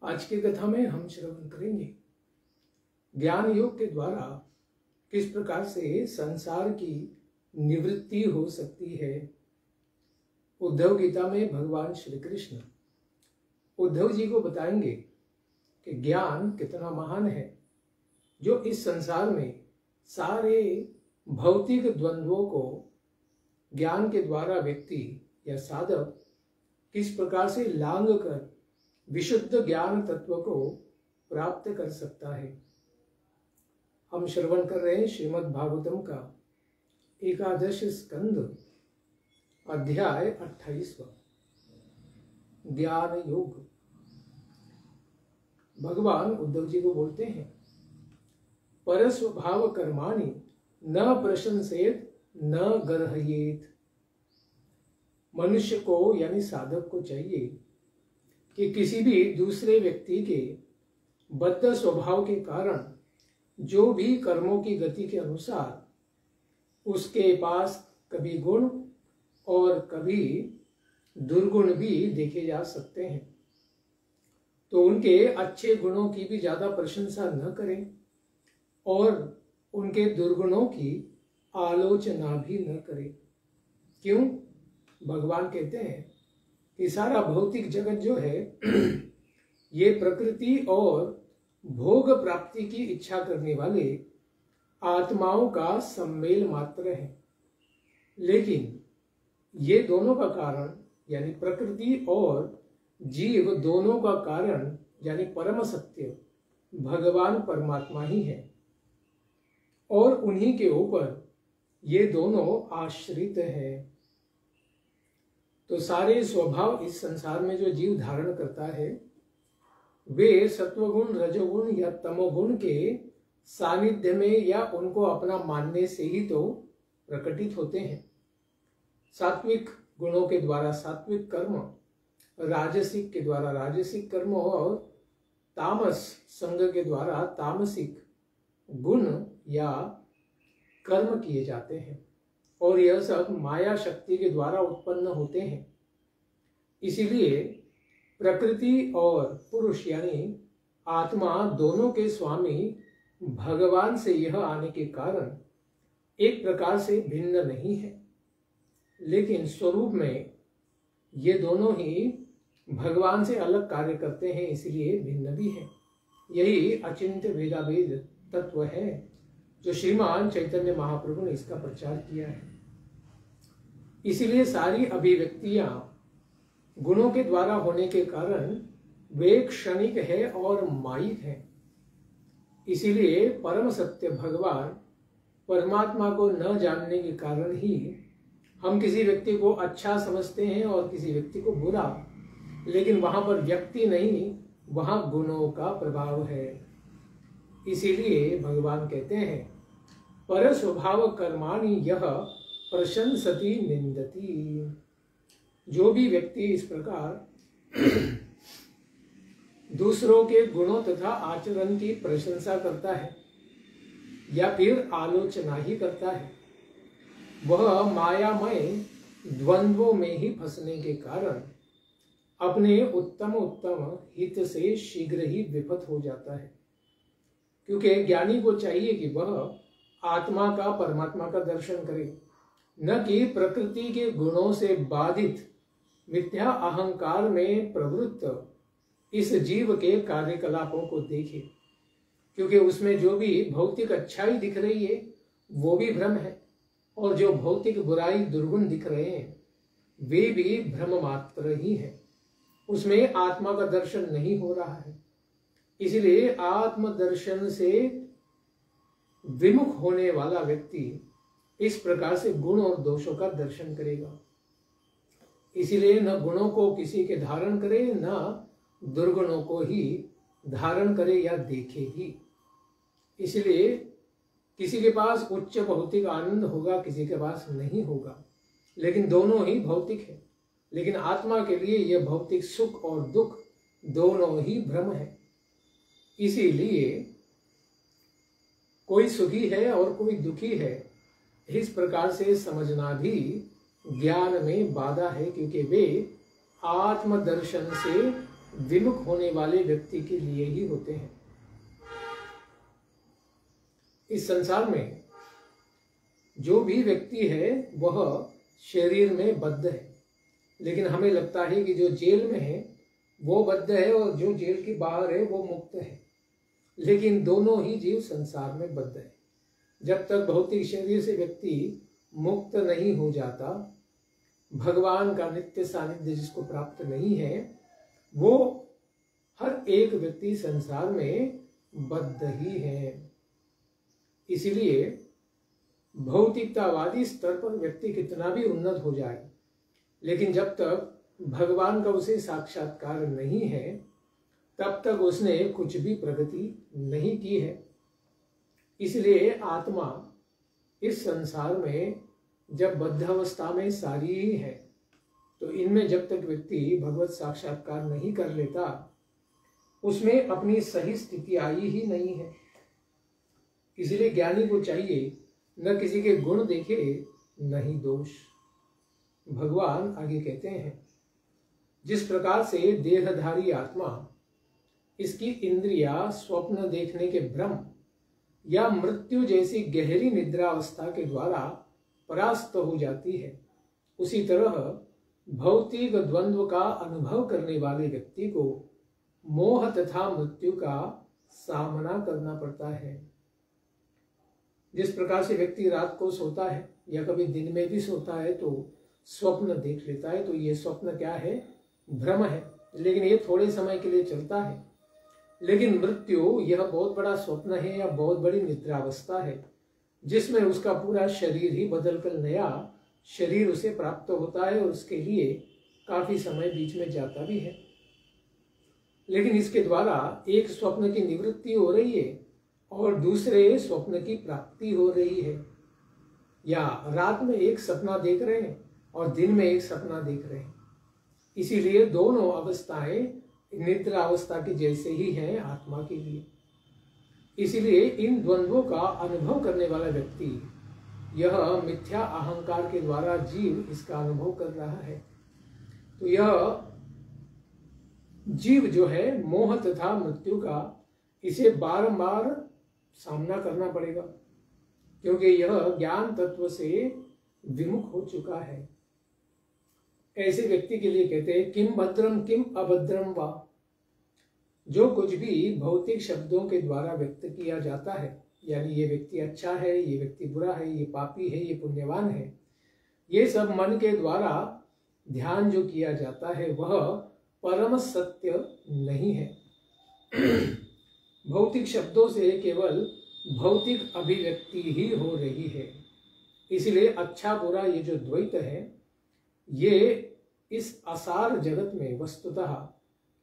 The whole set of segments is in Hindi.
आज की कथा में हम श्रवण करेंगे ज्ञान योग के द्वारा किस प्रकार से संसार की निवृत्ति हो सकती है। उद्धव गीता में भगवान श्री कृष्ण उद्धव जी को बताएंगे कि ज्ञान कितना महान है, जो इस संसार में सारे भौतिक द्वंद्वों को ज्ञान के द्वारा व्यक्ति या साधक किस प्रकार से लांग कर विशुद्ध ज्ञान तत्व को प्राप्त कर सकता है। हम श्रवण कर रहे हैं श्रीमद् भागवतम का 11 स्कंद अध्याय 28वां ज्ञान योग। भगवान उद्धव जी को बोलते हैं, परस्वभाव कर्माणि न प्रशंसेत न गर्हयेत। मनुष्य को यानी साधक को चाहिए कि किसी भी दूसरे व्यक्ति के बद्ध स्वभाव के कारण जो भी कर्मों की गति के अनुसार उसके पास कभी गुण और कभी दुर्गुण भी देखे जा सकते हैं, तो उनके अच्छे गुणों की भी ज्यादा प्रशंसा न करें और उनके दुर्गुणों की आलोचना भी न करें। क्यों? भगवान कहते हैं कि सारा भौतिक जगत जो है ये प्रकृति और भोग प्राप्ति की इच्छा करने वाले आत्माओं का सम्मेल मात्र है, लेकिन ये दोनों का कारण यानी प्रकृति और जीव दोनों का कारण यानी परम सत्य भगवान परमात्मा ही है और उन्हीं के ऊपर ये दोनों आश्रित है। तो सारे स्वभाव इस संसार में जो जीव धारण करता है वे सत्वगुण, रजोगुण या तमोगुण के सानिध्य में या उनको अपना मानने से ही तो प्रकटित होते हैं। सात्विक गुणों के द्वारा सात्विक कर्म, राजसिक के द्वारा राजसिक कर्म और तामस संग के द्वारा तामसिक गुण या कर्म किए जाते हैं और यह सब माया शक्ति के द्वारा उत्पन्न होते हैं। इसीलिए प्रकृति और पुरुष यानी आत्मा दोनों के स्वामी भगवान से यह आने के कारण एक प्रकार से भिन्न नहीं है, लेकिन स्वरूप में ये दोनों ही भगवान से अलग कार्य करते हैं, इसलिए भिन्न भी है। यही अचिंत्य भेदाभेद तत्व है जो श्रीमान चैतन्य महाप्रभु ने इसका प्रचार किया है। इसीलिए सारी अभिव्यक्तियां गुणों के द्वारा होने के कारण वे क्षणिक है और मायिक है। इसीलिए परम सत्य भगवान परमात्मा को न जानने के कारण ही हम किसी व्यक्ति को अच्छा समझते हैं और किसी व्यक्ति को बुरा, लेकिन वहां पर व्यक्ति नहीं, वहां गुणों का प्रभाव है। इसीलिए भगवान कहते हैं, पर स्वभाव कर्माणि यह प्रशंसति निंदति। जो भी व्यक्ति इस प्रकार दूसरों के गुणों तथा आचरण की प्रशंसा करता है या फिर आलोचना ही करता है, वह मायामय द्वंद्वों में ही फंसने के कारण अपने उत्तम हित से शीघ्र ही विफत हो जाता है। क्योंकि ज्ञानी को चाहिए कि वह आत्मा का परमात्मा का दर्शन करे, न कि प्रकृति के गुणों से बाधित मिथ्या अहंकार में प्रवृत्त इस जीव के कार्यकलापों को देखे, क्योंकि उसमें जो भी भौतिक अच्छाई दिख रही है वो भी भ्रम है और जो भौतिक बुराई दुर्गुण दिख रहे हैं वे भी भ्रम मात्र ही है। उसमें आत्मा का दर्शन नहीं हो रहा है। इसलिए आत्मदर्शन से विमुख होने वाला व्यक्ति इस प्रकार से गुण और दोषों का दर्शन करेगा। इसीलिए न गुणों को किसी के धारण करे, न दुर्गुणों को ही धारण करे या देखे ही। इसलिए किसी के पास उच्च भौतिक आनंद होगा, किसी के पास नहीं होगा, लेकिन दोनों ही भौतिक है। लेकिन आत्मा के लिए यह भौतिक सुख और दुख दोनों ही भ्रम है। इसीलिए कोई सुखी है और कोई दुखी है, इस प्रकार से समझना भी ज्ञान में बाधा है, क्योंकि वे आत्मदर्शन से विमुख होने वाले व्यक्ति के लिए ही होते हैं। इस संसार में जो भी व्यक्ति है वह शरीर में बद्ध है, लेकिन हमें लगता है कि जो जेल में है वो बद्ध है और जो जेल के बाहर है वो मुक्त है, लेकिन दोनों ही जीव संसार में बद्ध है। जब तक भौतिक शरीर से व्यक्ति मुक्त नहीं हो जाता, भगवान का नित्य सानिध्य जिसको प्राप्त नहीं है, वो हर एक व्यक्ति संसार में बद्ध ही है। इसीलिए भौतिकतावादी स्तर पर व्यक्ति कितना भी उन्नत हो जाए, लेकिन जब तक भगवान का उसे साक्षात्कार नहीं है तब तक उसने कुछ भी प्रगति नहीं की है। इसलिए आत्मा इस संसार में जब बद्धावस्था में सारी ही है, तो इनमें जब तक व्यक्ति भगवत साक्षात्कार नहीं कर लेता, उसमें अपनी सही स्थिति आई ही नहीं है। इसलिए ज्ञानी को चाहिए न किसी के गुण देखे न ही दोष। भगवान आगे कहते हैं, जिस प्रकार से देहधारी आत्मा इसकी इंद्रिया स्वप्न देखने के भ्रम या मृत्यु जैसी गहरी निद्रावस्था के द्वारा परास्त हो जाती है, उसी तरह भौतिक द्वंद्व का अनुभव करने वाले व्यक्ति को मोह तथा मृत्यु का सामना करना पड़ता है। जिस प्रकार से व्यक्ति रात को सोता है या कभी दिन में भी सोता है तो स्वप्न देख लेता है, तो ये स्वप्न क्या है? भ्रम है, लेकिन ये थोड़े समय के लिए चलता है। लेकिन मृत्यु यह बहुत बड़ा स्वप्न है या बहुत बड़ी निद्रावस्था है, जिसमें उसका पूरा शरीर ही बदलकर नया शरीर उसे प्राप्त होता है और उसके लिए काफी समय बीच में जाता भी है। लेकिन इसके द्वारा एक स्वप्न की निवृत्ति हो रही है और दूसरे स्वप्न की प्राप्ति हो रही है। या रात में एक सपना देख रहे हैं और दिन में एक सपना देख रहे हैं। इसीलिए दोनों अवस्थाएं निद्रा अवस्था की जैसे ही हैं आत्मा के लिए। इसीलिए इन द्वंद्वों का अनुभव करने वाला व्यक्ति, यह मिथ्या अहंकार के द्वारा जीव इसका अनुभव कर रहा है, तो यह जीव जो है मोह तथा मृत्यु का, इसे बारंबार सामना करना पड़ेगा, क्योंकि यह ज्ञान तत्व से विमुख हो चुका है। ऐसे व्यक्ति के लिए कहते हैं किम भद्रम किम अभद्रम वा। जो कुछ भी भौतिक शब्दों के द्वारा व्यक्त किया जाता है, यानी ये व्यक्ति अच्छा है, ये व्यक्ति बुरा है, ये पापी है, ये पुण्यवान है, ये सब मन के द्वारा ध्यान जो किया जाता है वह परम सत्य नहीं है। भौतिक शब्दों से केवल भौतिक अभिव्यक्ति ही हो रही है। इसलिए अच्छा बुरा ये जो द्वैत है, ये इस असार जगत में वस्तुतः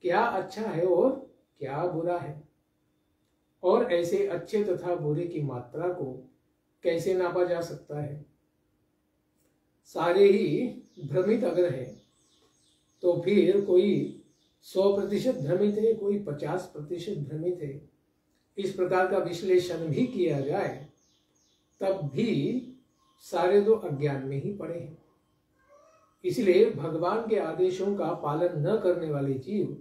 क्या अच्छा है और क्या बुरा है, और ऐसे अच्छे तथा बुरे की मात्रा को कैसे नापा जा सकता है? सारे ही भ्रमित अगर है तो फिर कोई 100% भ्रमित है, कोई 50% भ्रमित है, इस प्रकार का विश्लेषण भी किया जाए तब भी सारे तो अज्ञान में ही पड़े हैं। इसलिए भगवान के आदेशों का पालन न करने वाले जीव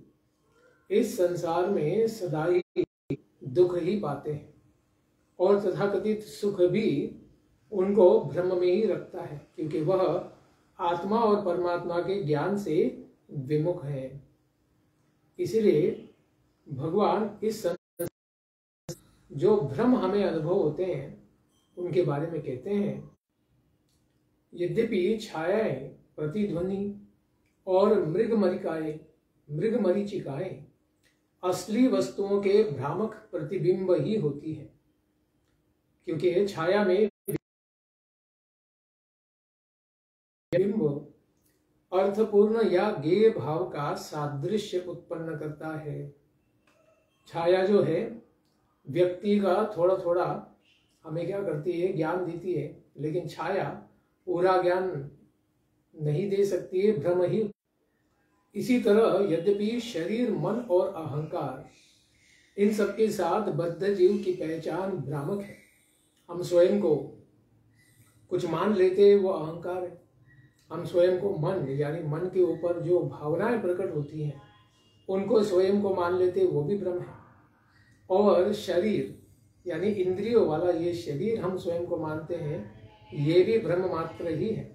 इस संसार में सदा ही दुख ही पाते हैं, और तथाकथित सुख भी उनको भ्रम में ही रखता है, क्योंकि वह आत्मा और परमात्मा के ज्ञान से विमुख है। इसलिए भगवान इस जो भ्रम हमें अनुभव होते हैं उनके बारे में कहते हैं, यद्यपि छायाएं, प्रतिध्वनि और मृगमरीचिकाएं असली वस्तुओं के भ्रामक प्रतिबिंब ही होती है, क्योंकि छाया में बिंब अर्थपूर्ण या गेय भाव का सादृश्य उत्पन्न करता है। छाया जो है व्यक्ति का थोड़ा थोड़ा हमें क्या करती है, ज्ञान देती है, लेकिन छाया पूरा ज्ञान नहीं दे सकती है, भ्रम ही। इसी तरह यद्यपि शरीर, मन और अहंकार इन सबके साथ बद्ध जीव की पहचान भ्रामक है। हम स्वयं को कुछ मान लेते हैं, वो अहंकार है। हम स्वयं को मन, यानी मन के ऊपर जो भावनाएं प्रकट होती हैं उनको स्वयं को मान लेते वो भी भ्रम है। और शरीर यानी इंद्रियों वाला ये शरीर हम स्वयं को मानते हैं, ये भी भ्रम मात्र ही है।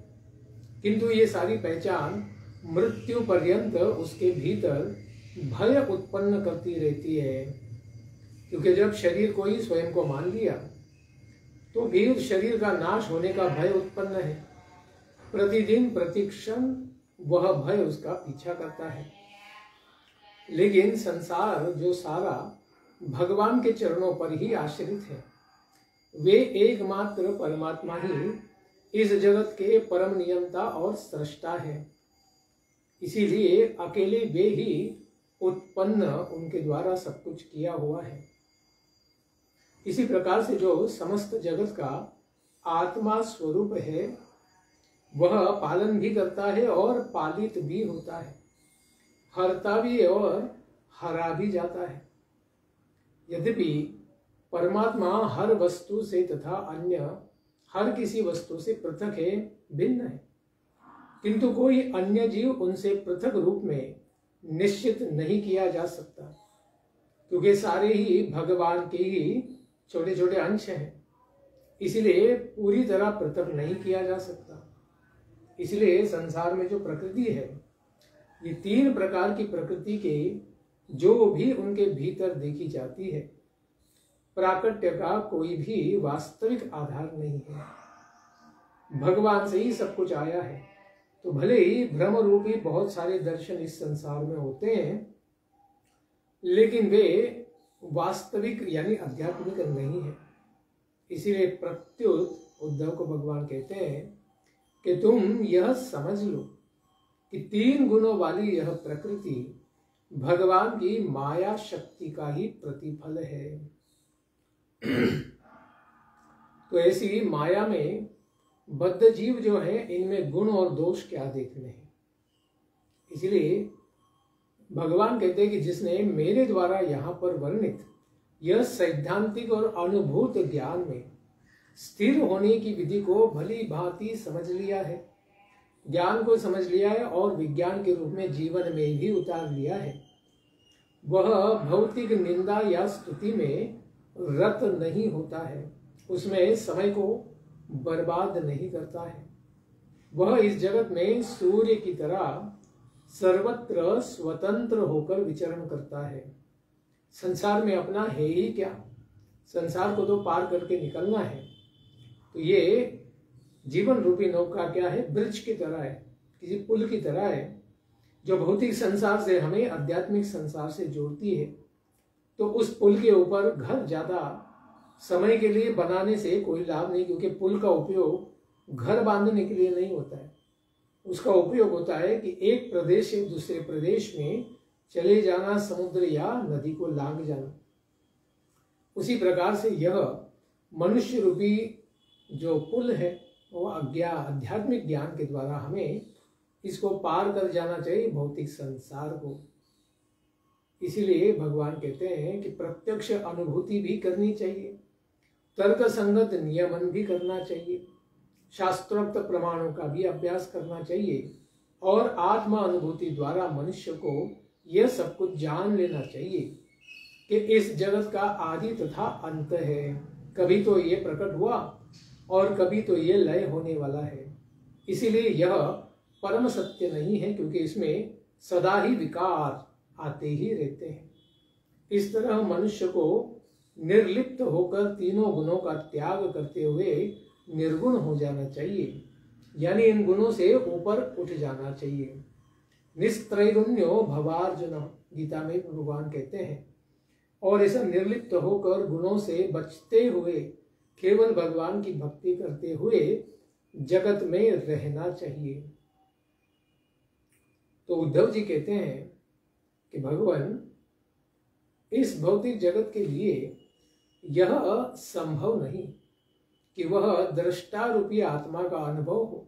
किंतु ये सारी पहचान मृत्यु पर्यंत उसके भीतर भय उत्पन्न करती रहती है, क्योंकि जब शरीर को ही स्वयं को मान लिया तो भी उस शरीर का नाश होने का भय उत्पन्न है। प्रतिदिन प्रतिक्षण वह भय उसका पीछा करता है। लेकिन संसार जो सारा भगवान के चरणों पर ही आश्रित है, वे एकमात्र परमात्मा ही इस जगत के परम नियंता और सृष्टा है। इसीलिए अकेले वे ही उत्पन्न, उनके द्वारा सब कुछ किया हुआ है। इसी प्रकार से जो समस्त जगत का आत्मा स्वरूप है, वह पालन भी करता है और पालित भी होता है, हरता भी और हरा भी जाता है। यद्यपि परमात्मा हर वस्तु से तथा अन्य हर किसी वस्तु से पृथक है, भिन्न है, किंतु कोई अन्य जीव उनसे पृथक रूप में निश्चित नहीं किया जा सकता, क्योंकि सारे ही भगवान के ही छोटे छोटे अंश हैं। इसलिए पूरी तरह पृथक नहीं किया जा सकता। इसलिए संसार में जो प्रकृति है, ये तीन प्रकार की प्रकृति के जो भी उनके भीतर देखी जाती है, प्राकट्य का कोई भी वास्तविक आधार नहीं है। भगवान से ही सब कुछ आया है। तो भले ही भ्रम रूपी बहुत सारे दर्शन इस संसार में होते हैं, लेकिन वे वास्तविक यानी आध्यात्मिक नहीं है। इसीलिए प्रत्युत उद्धव को भगवान कहते हैं कि तुम यह समझ लो कि तीन गुणों वाली यह प्रकृति भगवान की माया शक्ति का ही प्रतिफल है। तो ऐसी माया में बद्ध जीव जो है, इनमें गुण और दोष क्या देखने हैं। इसलिए भगवान कहते हैं कि जिसने मेरे द्वारा यहाँ पर वर्णित यह सैद्धांतिक और अनुभूत ज्ञान में स्थिर होने की विधि को भली भांति समझ लिया है, ज्ञान को समझ लिया है और विज्ञान के रूप में जीवन में भी उतार लिया है, वह भौतिक निंदा या स्तुति में रत नहीं होता है, उसमें समय को बर्बाद नहीं करता है। वह इस जगत में सूर्य की तरह सर्वत्र स्वतंत्र होकर विचरण करता है। संसार में अपना है ही क्या, संसार को तो पार करके निकलना है। तो ये जीवन रूपी नौका क्या है, ब्रिज की तरह है, किसी पुल की तरह है, जो भौतिक संसार से हमें आध्यात्मिक संसार से जोड़ती है। तो उस पुल के ऊपर घर ज्यादा समय के लिए बनाने से कोई लाभ नहीं, क्योंकि पुल का उपयोग घर बांधने के लिए नहीं होता है। उसका उपयोग होता है कि एक प्रदेश से दूसरे प्रदेश में चले जाना, समुद्र या नदी को लांग जाना। उसी प्रकार से यह मनुष्य रूपी जो पुल है, वो आध्यात्मिक ज्ञान के द्वारा हमें इसको पार कर जाना चाहिए, भौतिक संसार को। इसीलिए भगवान कहते हैं कि प्रत्यक्ष अनुभूति भी करनी चाहिए, तर्क संगत नियमन भी करना चाहिए, शास्त्रोक्त प्रमाणों का भी अभ्यास करना चाहिए, और आत्मा अनुभूति द्वारा मनुष्य को यह सब कुछ जान लेना चाहिए कि इस जगत का आदि तथा अंत है। कभी तो ये प्रकट हुआ और कभी तो ये लय होने वाला है। इसीलिए यह परम सत्य नहीं है, क्योंकि इसमें सदा ही विकार आते ही रहते हैं। इस तरह मनुष्य को निर्लिप्त होकर तीनों गुणों का त्याग करते हुए निर्गुण हो जाना चाहिए, यानी इन गुणों से ऊपर उठ जाना चाहिए। निस्त्रैगुण्यो भवार्जुन, गीता में भगवान कहते हैं। और ऐसा निर्लिप्त होकर गुणों से बचते हुए केवल भगवान की भक्ति करते हुए जगत में रहना चाहिए। तो उद्धव जी कहते हैं कि भगवान इस भौतिक जगत के लिए यह संभव नहीं कि वह दृष्टा रूपी आत्मा का अनुभव हो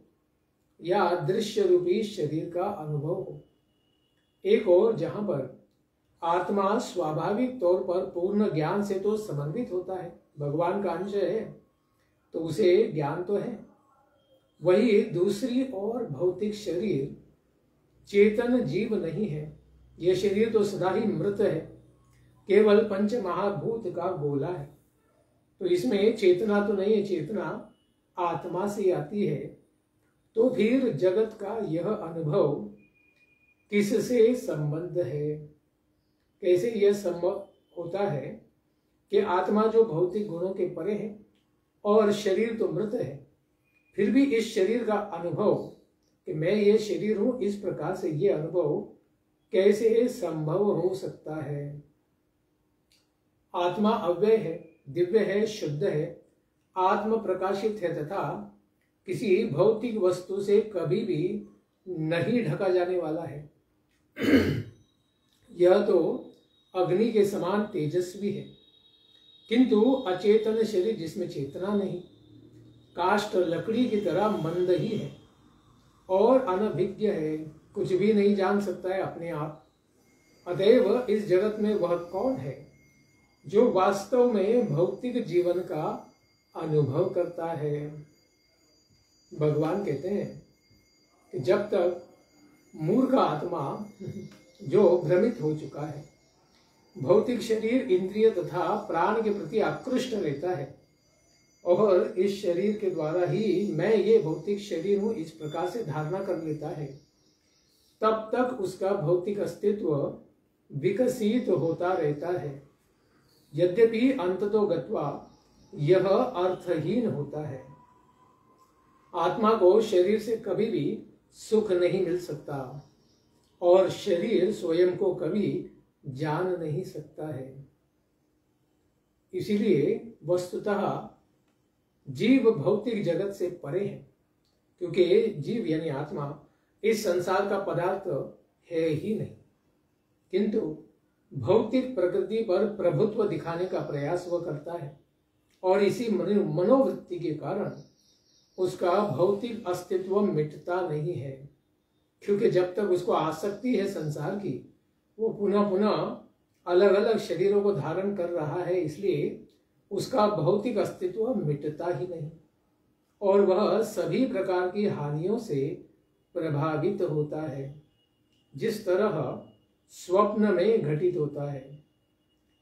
या दृश्य रूपी शरीर का अनुभव हो। एक और जहां पर आत्मा स्वाभाविक तौर पर पूर्ण ज्ञान से तो संबंधित होता है, भगवान का अंश है, तो उसे ज्ञान तो है। वही दूसरी ओर भौतिक शरीर चेतन जीव नहीं है, यह शरीर तो सदा ही मृत है, केवल पंच महाभूत का गोला है। तो इसमें चेतना तो नहीं है, चेतना आत्मा से आती है। तो फिर जगत का यह अनुभव किससे संबंध है? कैसे यह संभव होता है कि आत्मा जो भौतिक गुणों के परे है और शरीर तो मृत है, फिर भी इस शरीर का अनुभव कि मैं ये शरीर हूं, इस प्रकार से ये अनुभव कैसे संभव हो सकता है? आत्मा अव्यय है, दिव्य है, शुद्ध है, आत्म प्रकाशित है तथा किसी भौतिक वस्तु से कभी भी नहीं ढका जाने वाला है। यह तो अग्नि के समान तेजस्वी है, किंतु अचेतन शरीर जिसमें चेतना नहीं, काष्ठ लकड़ी की तरह मंद ही है और अनभिज्ञ है, कुछ भी नहीं जान सकता है अपने आप। अतएव इस जगत में वह कौन है जो वास्तव में भौतिक जीवन का अनुभव करता है? भगवान कहते हैं कि जब तक मूर्ख आत्मा जो भ्रमित हो चुका है, भौतिक शरीर, इंद्रिय तथा प्राण के प्रति आकृष्ट रहता है और इस शरीर के द्वारा ही मैं ये भौतिक शरीर हूं इस प्रकार से धारणा कर लेता है, तब तक उसका भौतिक अस्तित्व विकसित होता रहता है। यद्यपि अंततो गत्वा यह अर्थहीन होता है। आत्मा को शरीर से कभी भी सुख नहीं मिल सकता और शरीर स्वयं को कभी जान नहीं सकता है। इसीलिए वस्तुतः जीव भौतिक जगत से परे है, क्योंकि जीव यानी आत्मा इस संसार का पदार्थ है ही नहीं, किंतु भौतिक प्रकृति पर प्रभुत्व दिखाने का प्रयास वह करता है और इसी मनोवृत्ति के कारण उसका भौतिक अस्तित्व मिटता नहीं है। क्योंकि जब तक उसको आसक्ति है संसार की, वो पुनः पुनः अलग अलग शरीरों को धारण कर रहा है, इसलिए उसका भौतिक अस्तित्व मिटता ही नहीं और वह सभी प्रकार की हानियों से प्रभावित होता है, जिस तरह स्वप्न में घटित होता है।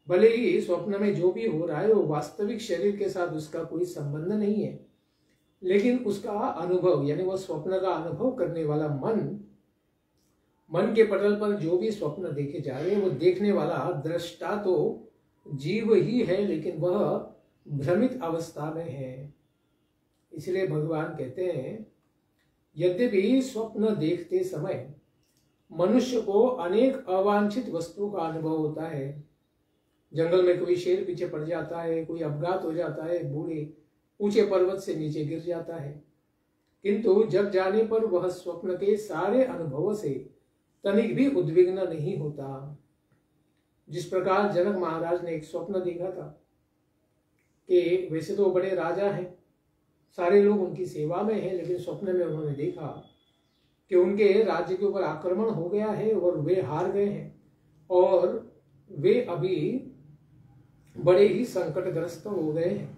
भले ही स्वप्न में जो भी हो रहा है वो वास्तविक शरीर के साथ उसका कोई संबंध नहीं है, लेकिन उसका अनुभव यानी वह स्वप्न का अनुभव करने वाला मन के पटल पर जो भी स्वप्न देखे जा रहे हैं, वो देखने वाला दृष्टा तो जीव ही है, लेकिन वह भ्रमित अवस्था में है। इसलिए भगवान कहते हैं, यद्यपि स्वप्न देखते समय मनुष्य को अनेक अवांछित वस्तुओं का अनुभव होता है। जंगल में कोई शेर पीछे पड़ जाता है, कोई अपघात हो जाता है, बूढ़े ऊंचे पर्वत से नीचे गिर जाता है, किंतु जग जाने पर वह स्वप्न के सारे अनुभवों से तनिक भी उद्विग्न नहीं होता। जिस प्रकार जनक महाराज ने एक स्वप्न देखा था कि वैसे तो बड़े राजा हैं, सारे लोग उनकी सेवा में हैं, लेकिन स्वप्न में उन्होंने देखा कि उनके राज्य के ऊपर आक्रमण हो गया है और वे हार गए हैं और वे अभी बड़े ही संकटग्रस्त हो गए हैं।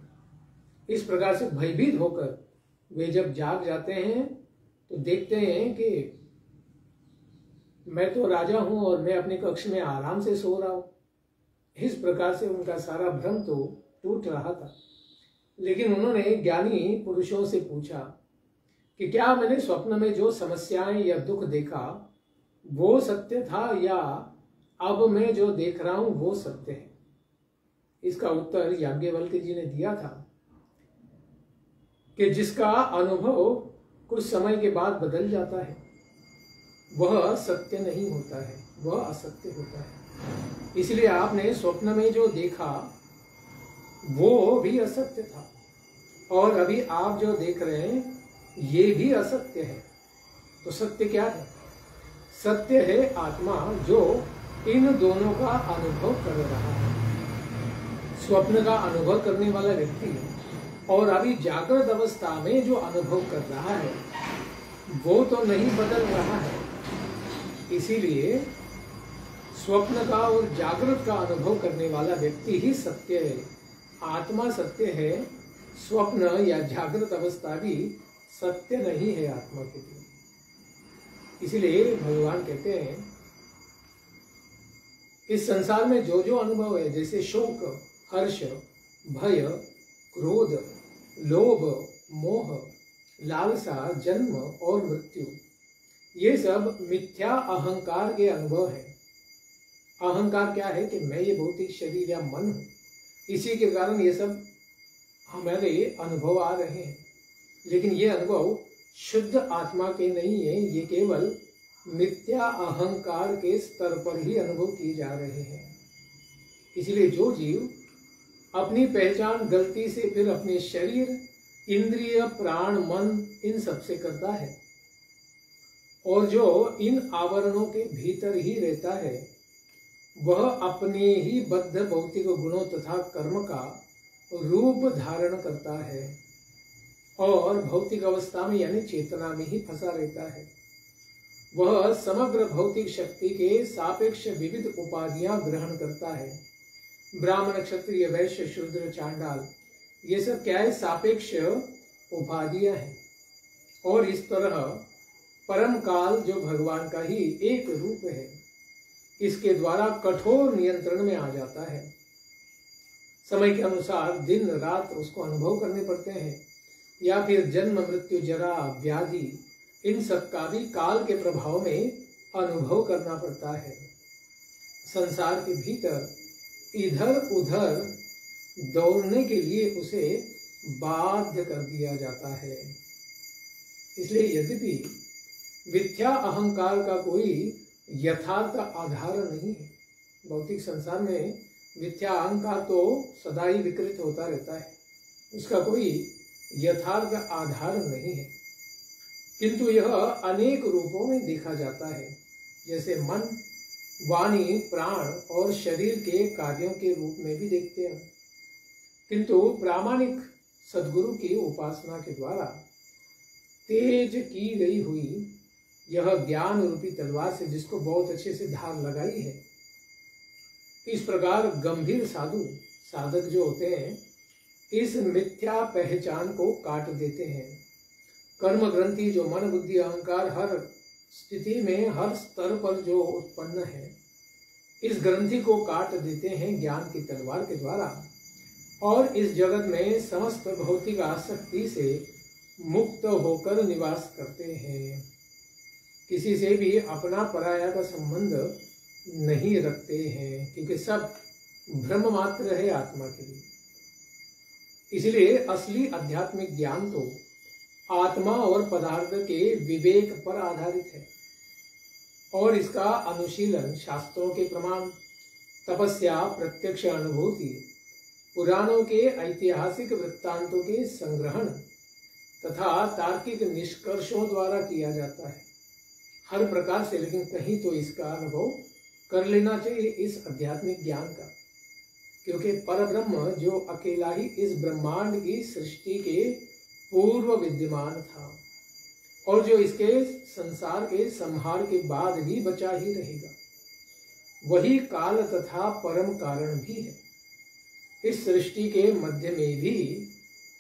इस प्रकार से भयभीत होकर वे जब जाग जाते हैं तो देखते हैं कि मैं तो राजा हूं और मैं अपने कक्ष में आराम से सो रहा हूं। इस प्रकार से उनका सारा भ्रम तो टूट रहा था। लेकिन उन्होंने ज्ञानी पुरुषों से पूछा कि क्या मैंने स्वप्न में जो समस्याएं या दुख देखा वो सत्य था या अब मैं जो देख रहा हूं वो सत्य है? इसका उत्तर याज्ञवल्क्य जी ने दिया था कि जिसका अनुभव कुछ समय के बाद बदल जाता है वह सत्य नहीं होता है, वह असत्य होता है। इसलिए आपने स्वप्न में जो देखा वो भी असत्य था और अभी आप जो देख रहे हैं ये भी असत्य है। तो सत्य क्या है? सत्य है आत्मा जो इन दोनों का अनुभव कर रहा है। स्वप्न का अनुभव करने वाला व्यक्ति और अभी जागृत अवस्था में जो अनुभव कर रहा है वो तो नहीं बदल रहा है। इसीलिए स्वप्न का और जागृत का अनुभव करने वाला व्यक्ति ही सत्य है। आत्मा सत्य है, स्वप्न या जागृत अवस्था भी सत्य नहीं है आत्मा के लिए। इसलिए भगवान कहते हैं इस संसार में जो जो अनुभव है, जैसे शोक, हर्ष, भय, क्रोध, लोभ, मोह, लालसा, जन्म और मृत्यु, ये सब मिथ्या अहंकार के अनुभव है। अहंकार क्या है कि मैं ये भौतिक शरीर या मन हूं, इसी के कारण ये सब हमारे अनुभव आ रहे हैं। लेकिन ये अनुभव शुद्ध आत्मा के नहीं है, ये केवल मिथ्या अहंकार के स्तर पर ही अनुभव किए जा रहे हैं। इसलिए जो जीव अपनी पहचान गलती से फिर अपने शरीर, इंद्रिय, प्राण, मन इन सब से करता है और जो इन आवरणों के भीतर ही रहता है, वह अपने ही बद्ध भौतिक गुणों तथा कर्म का रूप धारण करता है और भौतिक अवस्था में यानी चेतना में ही फंसा रहता है। वह समग्र भौतिक शक्ति के सापेक्ष विविध उपाधियां ग्रहण करता है। ब्राह्मण, क्षत्रिय, वैश्य, शूद्र, चांडाल, ये सब क्या है? सापेक्ष उपाधियां हैं। और इस तरह परम काल जो भगवान का ही एक रूप है, इसके द्वारा कठोर नियंत्रण में आ जाता है। समय के अनुसार दिन रात उसको अनुभव करने पड़ते हैं, या फिर जन्म, मृत्यु, जरा, व्याधि, इन सब का भी काल के प्रभाव में अनुभव करना पड़ता है। संसार के भीतर इधर उधर दौड़ने के लिए उसे बाध्य कर दिया जाता है। इसलिए यद्यपि मिथ्या अहंकार का कोई यथार्थ आधार नहीं है, भौतिक संसार में मिथ्या अहंकार तो सदा ही विकृत होता रहता है, उसका कोई यथार्थ आधार नहीं है, किंतु यह अनेक रूपों में देखा जाता है, जैसे मन, वाणी, प्राण और शरीर के कार्यों के रूप में भी देखते हैं। किंतु प्रामाणिक सद्गुरु की उपासना के द्वारा तेज की गई हुई यह ज्ञान रूपी तलवार से जिसको बहुत अच्छे से धार लगाई है, इस प्रकार गंभीर साधक जो होते हैं, इस मिथ्या पहचान को काट देते हैं। कर्म ग्रंथि जो मन, बुद्धि, अहंकार हर स्थिति में हर स्तर पर जो उत्पन्न है, इस ग्रंथि को काट देते हैं ज्ञान की तलवार के द्वारा और इस जगत में समस्त भौतिक आसक्ति से मुक्त होकर निवास करते हैं। किसी से भी अपना पराया का संबंध नहीं रखते हैं, क्योंकि सब भ्रम मात्र है आत्मा के लिए। इसलिए असली आध्यात्मिक ज्ञान तो आत्मा और पदार्थ के विवेक पर आधारित है और इसका अनुशीलन शास्त्रों के प्रमाण, तपस्या, प्रत्यक्ष अनुभूति, पुराणों के ऐतिहासिक वृत्तांतों के संग्रहण तथा तार्किक निष्कर्षों द्वारा किया जाता है। हर प्रकार से, लेकिन कहीं तो इसका अनुभव कर लेना चाहिए इस आध्यात्मिक ज्ञान का, क्योंकि परब्रह्म जो अकेला ही इस ब्रह्मांड की सृष्टि के पूर्व विद्यमान था और जो इसके संसार के संहार के बाद भी बचा ही रहेगा, वही काल तथा परम कारण भी है। इस सृष्टि के मध्य में भी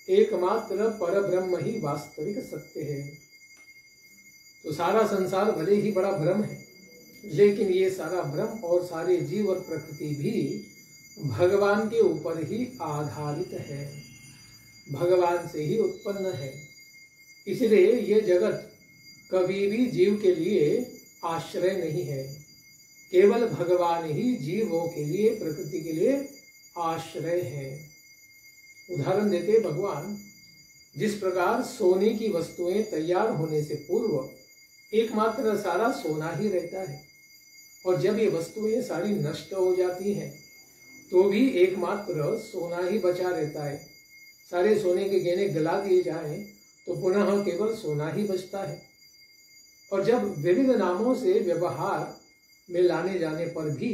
एकमात्र परब्रह्म ही वास्तविक सत्य है। तो सारा संसार भले ही बड़ा भ्रम है, लेकिन ये सारा भ्रम और सारे जीव और प्रकृति भी भगवान के ऊपर ही आधारित है, भगवान से ही उत्पन्न है। इसलिए ये जगत कभी भी जीव के लिए आश्रय नहीं है, केवल भगवान ही जीवों के लिए, प्रकृति के लिए आश्रय है। उदाहरण देते भगवान, जिस प्रकार सोने की वस्तुएं तैयार होने से पूर्व एकमात्र सारा सोना ही रहता है और जब ये वस्तुएं सारी नष्ट हो जाती हैं तो भी एकमात्र सोना ही बचा रहता है। सारे सोने के गहने गला दिए जाएं तो पुनः केवल सोना ही बचता है। और जब विविध नामों से व्यवहार में लाने जाने पर भी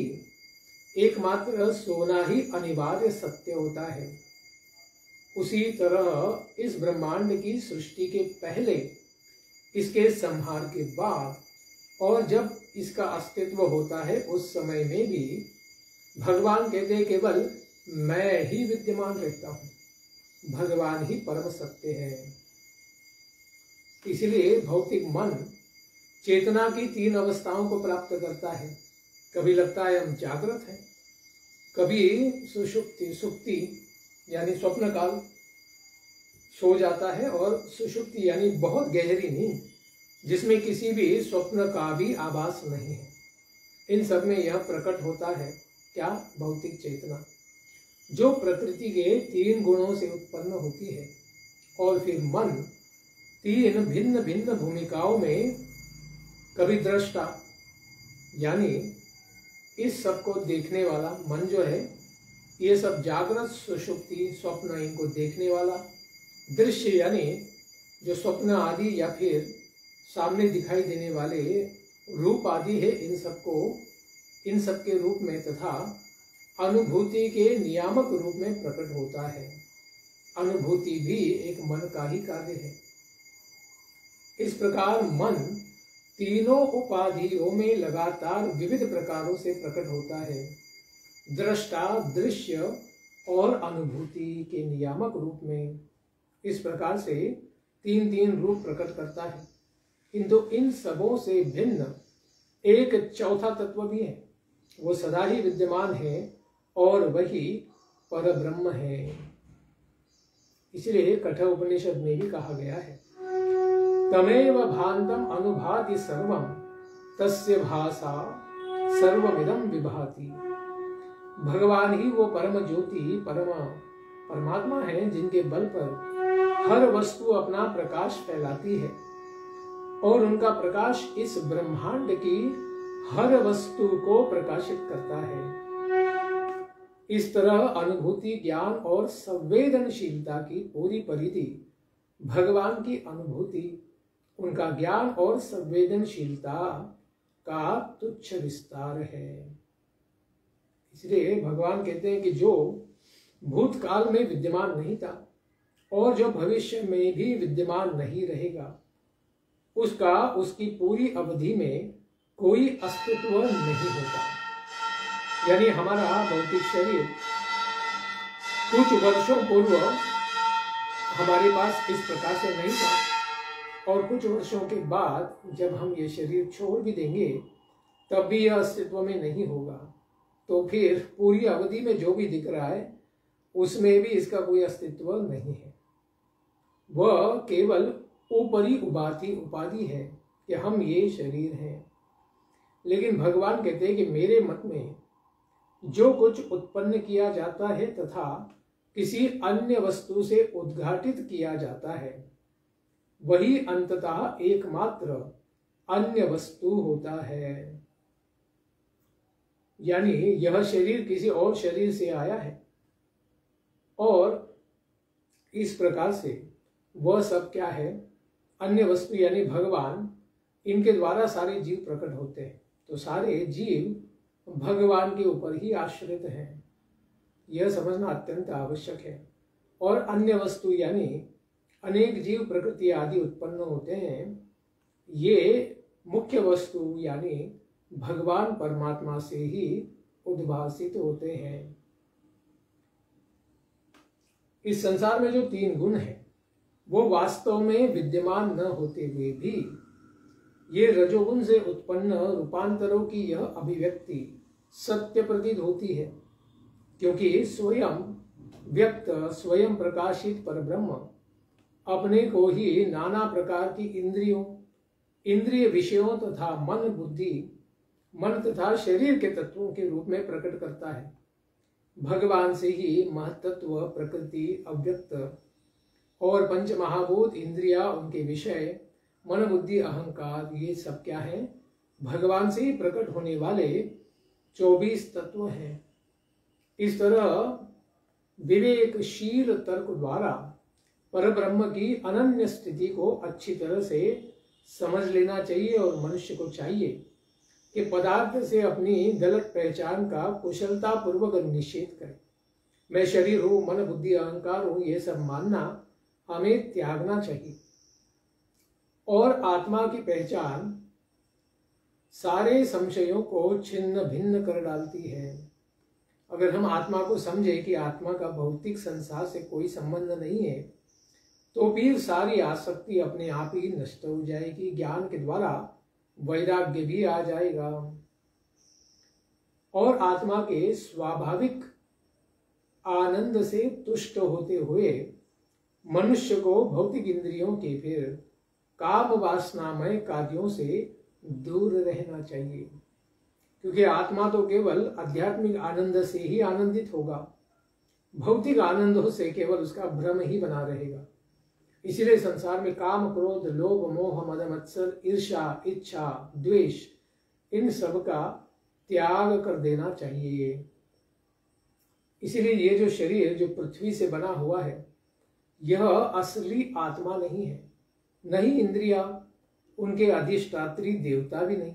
एकमात्र सोना ही अनिवार्य सत्य होता है। उसी तरह इस ब्रह्मांड की सृष्टि के पहले, इसके संहार के बाद और जब इसका अस्तित्व होता है उस समय में भी भगवान कहते हैं केवल मैं ही विद्यमान रहता हूं, भगवान ही परम सत्य है। इसलिए भौतिक मन चेतना की 3 अवस्थाओं को प्राप्त करता है, कभी लगता है हम जागृत हैं, कभी सुषुप्ति यानी स्वप्न काल सो जाता है, और सुषुप्ति यानी बहुत गहरी नींद जिसमें किसी भी स्वप्न का भी आभास नहीं है। इन सब में यह प्रकट होता है क्या? भौतिक चेतना, जो प्रकृति के 3 गुणों से उत्पन्न होती है। और फिर मन 3 भिन्न भिन्न भूमिकाओं में, कभी दृष्टा यानी इस सब को देखने वाला मन जो है, ये सब जागृत सुषुप्ति स्वप्न इनको देखने वाला, दृश्य यानी जो स्वप्न आदि या फिर सामने दिखाई देने वाले रूप आदि है, इन सब के रूप में तथा अनुभूति के नियामक रूप में प्रकट होता है। अनुभूति भी एक मन का ही कार्य है। इस प्रकार मन तीनों उपाधियों में लगातार विविध प्रकारों से प्रकट होता है। दृष्टा, दृश्य और अनुभूति के नियामक रूप में इस प्रकार से 3 रूप प्रकट करता है। किंतु इन सबों से भिन्न एक चौथा तत्व भी है, वो सदा ही विद्यमान है और वही परब्रह्म है। इसलिए कठोर उपनिषद में भी कहा गया है, तमेव भान्तम अनुभाति सर्वम तस्य भासा सर्वमिदं विभाति। भगवान ही वो परम ज्योति परमात्मा है जिनके बल पर हर वस्तु अपना प्रकाश फैलाती है, और उनका प्रकाश इस ब्रह्मांड की हर वस्तु को प्रकाशित करता है। इस तरह अनुभूति, ज्ञान और संवेदनशीलता की पूरी परिधि भगवान की अनुभूति, उनका ज्ञान और संवेदनशीलता का तुच्छ विस्तार है। इसलिए भगवान कहते हैं कि जो भूतकाल में विद्यमान नहीं था और जो भविष्य में भी विद्यमान नहीं रहेगा, उसकी पूरी अवधि में कोई अस्तित्व नहीं होता। यानी हमारा भौतिक शरीर कुछ वर्षों पूर्व हमारे पास इस प्रकार से नहीं था, और कुछ वर्षों के बाद जब हम ये शरीर छोड़ भी देंगे तब भी यह अस्तित्व में नहीं होगा। तो फिर पूरी अवधि में जो भी दिख रहा है उसमें भी इसका कोई अस्तित्व नहीं है। वह केवल ऊपरी उपाधि है कि हम ये शरीर हैं। लेकिन भगवान कहते हैं कि मेरे मत में जो कुछ उत्पन्न किया जाता है तथा किसी अन्य वस्तु से उद्घाटित किया जाता है, वही अंततः एकमात्र अन्य वस्तु होता है। यानी यह शरीर किसी और शरीर से आया है, और इस प्रकार से वह सब क्या है? अन्य वस्तु यानी भगवान, इनके द्वारा सारे जीव प्रकट होते हैं। तो सारे जीव भगवान के ऊपर ही आश्रित हैं, यह समझना अत्यंत आवश्यक है। और अन्य वस्तु यानी अनेक जीव प्रकृति आदि उत्पन्न होते हैं, ये मुख्य वस्तु यानी भगवान परमात्मा से ही उद्भासित होते हैं। इस संसार में जो 3 गुण हैं वो वास्तव में विद्यमान न होते हुए भी ये रजोगुण से उत्पन्न रूपांतरों की यह अभिव्यक्ति सत्य प्रतीत होती है, क्योंकि स्वयं व्यक्त, स्वयं प्रकाशित परब्रह्म अपने को ही नाना प्रकार की इंद्रिय विषयों तथा मन तथा शरीर के तत्वों के रूप में प्रकट करता है। भगवान से ही महतत्व, प्रकृति, अव्यक्त और पंच महाभूत, इंद्रिया, उनके विषय, मन, बुद्धि, अहंकार, ये सब क्या है? भगवान से ही प्रकट होने वाले 24 तत्व हैं। इस तरह विवेकशील तर्क द्वारा परब्रह्म की अनन्य स्थिति को अच्छी तरह से समझ लेना चाहिए, और मनुष्य को चाहिए कि पदार्थ से अपनी गलत पहचान का कुशलता पूर्वक निषेध करे। मैं शरीर हूं, मन, बुद्धि, अहंकार हूं, ये सब मानना हमें त्यागना चाहिए। और आत्मा की पहचान सारे संशयों को छिन्न भिन्न कर डालती है। अगर हम आत्मा को समझे कि आत्मा का भौतिक संसार से कोई संबंध नहीं है, तो फिर सारी आसक्ति अपने आप ही नष्ट हो जाएगी। ज्ञान के द्वारा वैराग्य भी आ जाएगा। और आत्मा के स्वाभाविक आनंद से तुष्ट होते हुए मनुष्य को भौतिक इंद्रियों के फिर काम वासनामय कार्यों से दूर रहना चाहिए, क्योंकि आत्मा तो केवल आध्यात्मिक आनंद से ही आनंदित होगा, भौतिक आनंदों से केवल उसका भ्रम ही बना रहेगा। इसलिए संसार में काम, क्रोध, लोभ, मोह, मद, मत्सर, ईर्ष्या, इच्छा, द्वेष, इन सब का त्याग कर देना चाहिए। इसलिए ये जो शरीर जो पृथ्वी से बना हुआ है, यह असली आत्मा नहीं है, न ही इंद्रिया, उनके अधिष्ठात्री देवता भी नहीं,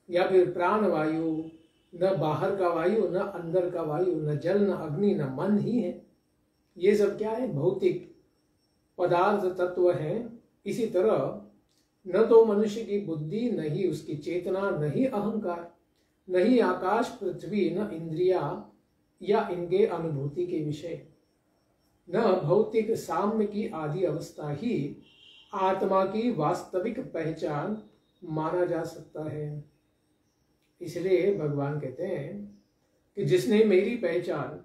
या फिर प्राण वायु, न बाहर का वायु, न अंदर का वायु, न जल, न अग्नि, न मन ही है। ये सब क्या है? भौतिक पदार्थ तत्व हैं। इसी तरह न तो मनुष्य की बुद्धि, न ही उसकी चेतना, न ही अहंकार, न ही आकाश, पृथ्वी, न इंद्रिया या इनके अनुभूति के विषय, न भौतिक साम्य की आदि अवस्था ही आत्मा की वास्तविक पहचान माना जा सकता है। इसलिए भगवान कहते हैं कि जिसने मेरी पहचान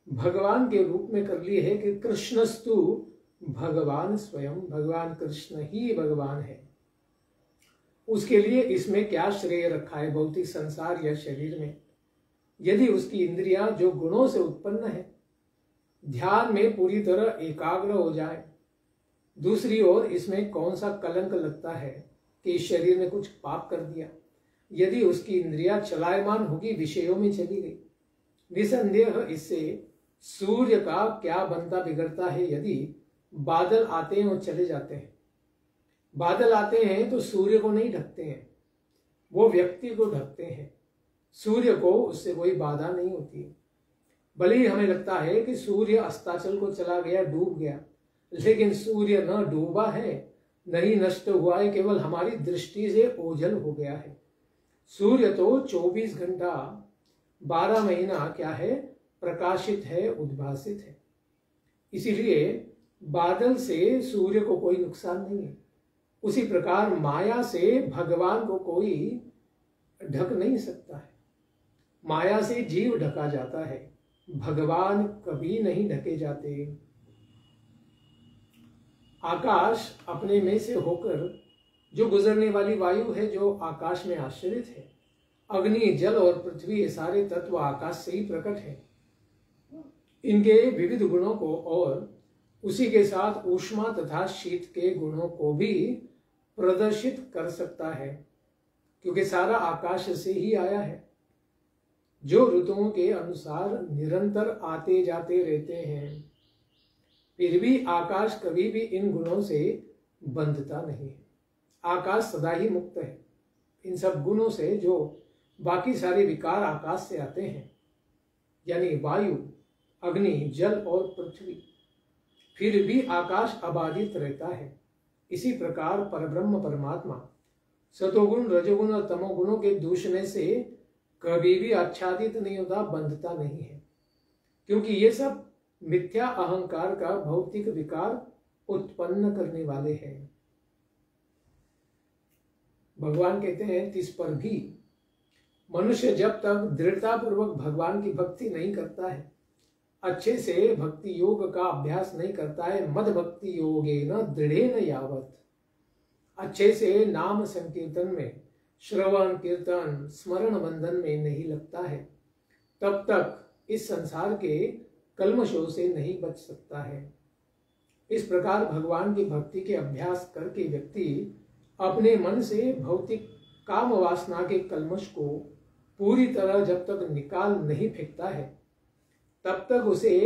भगवान के रूप में कर ली है कि कृष्णस्तु भगवान स्वयं, भगवान कृष्ण ही भगवान है, उसके लिए इसमें क्या श्रेय रखा है भौतिक संसार या शरीर में? यदि उसकी इंद्रियां जो गुणों से उत्पन्न है ध्यान में पूरी तरह एकाग्र हो जाए, दूसरी ओर इसमें कौन सा कलंक लगता है कि इस शरीर ने कुछ पाप कर दिया? यदि उसकी इंद्रियां चलायमान होगी, विषयों में चली गई, निसंदेह इससे सूर्य का क्या बनता बिगड़ता है। यदि बादल आते हैं और चले जाते हैं, बादल आते हैं तो सूर्य को नहीं ढकते हैं, वो व्यक्ति को ढकते हैं, सूर्य को उससे कोई बाधा नहीं होती है। भले ही हमें लगता है कि सूर्य अस्ताचल को चला गया, डूब गया, लेकिन सूर्य न डूबा है न ही नष्ट हुआ है, केवल हमारी दृष्टि से ओझल हो गया है। सूर्य तो 24 घंटा 12 महीना क्या है? प्रकाशित है, उद्भासित है। इसीलिए बादल से सूर्य को कोई नुकसान नहीं है। उसी प्रकार माया से भगवान को कोई ढक नहीं सकता है। माया से जीव ढका जाता है, भगवान कभी नहीं ढके जाते। आकाश अपने में से होकर जो गुजरने वाली वायु है, जो आकाश में आश्रित है, अग्नि, जल और पृथ्वी, ये सारे तत्व आकाश से ही प्रकट है। इनके विविध गुणों को और उसी के साथ ऊष्मा तथा शीत के गुणों को भी प्रदर्शित कर सकता है, क्योंकि सारा आकाश से ही आया है, जो ऋतुओं के अनुसार निरंतर आते जाते रहते हैं। फिर भी आकाश कभी भी इन गुणों से बंधता नहीं है। आकाश सदा ही मुक्त है इन सब गुणों से। जो बाकी सारे विकार आकाश से आते हैं, यानी वायु, अग्नि, जल और पृथ्वी, फिर भी आकाश अबाधित रहता है। इसी प्रकार परब्रह्म परमात्मा सतोगुण, रजोगुण और तमोगुणों के दूषणे से कभी भी आच्छादित नहीं होता, बंधता नहीं है, क्योंकि ये सब मिथ्या अहंकार का भौतिक विकार उत्पन्न करने वाले हैं। भगवान कहते हैं इस पर भी मनुष्य जब तक दृढ़ता पूर्वक भगवान की भक्ति नहीं करता है, अच्छे से भक्ति योग का अभ्यास नहीं करता है, मद भक्ति योगेन दृढ़ेन यावत्, अच्छे से नाम संकीर्तन में, श्रवण कीर्तन स्मरण बंधन में नहीं लगता है, तब तक इस संसार के कल्मशों से नहीं बच सकता है। इस प्रकार भगवान की भक्ति के अभ्यास करके व्यक्ति अपने मन से भौतिक काम वासना के कल्मश को पूरी तरह जब तक निकाल नहीं फेंकता है, तब तक उसे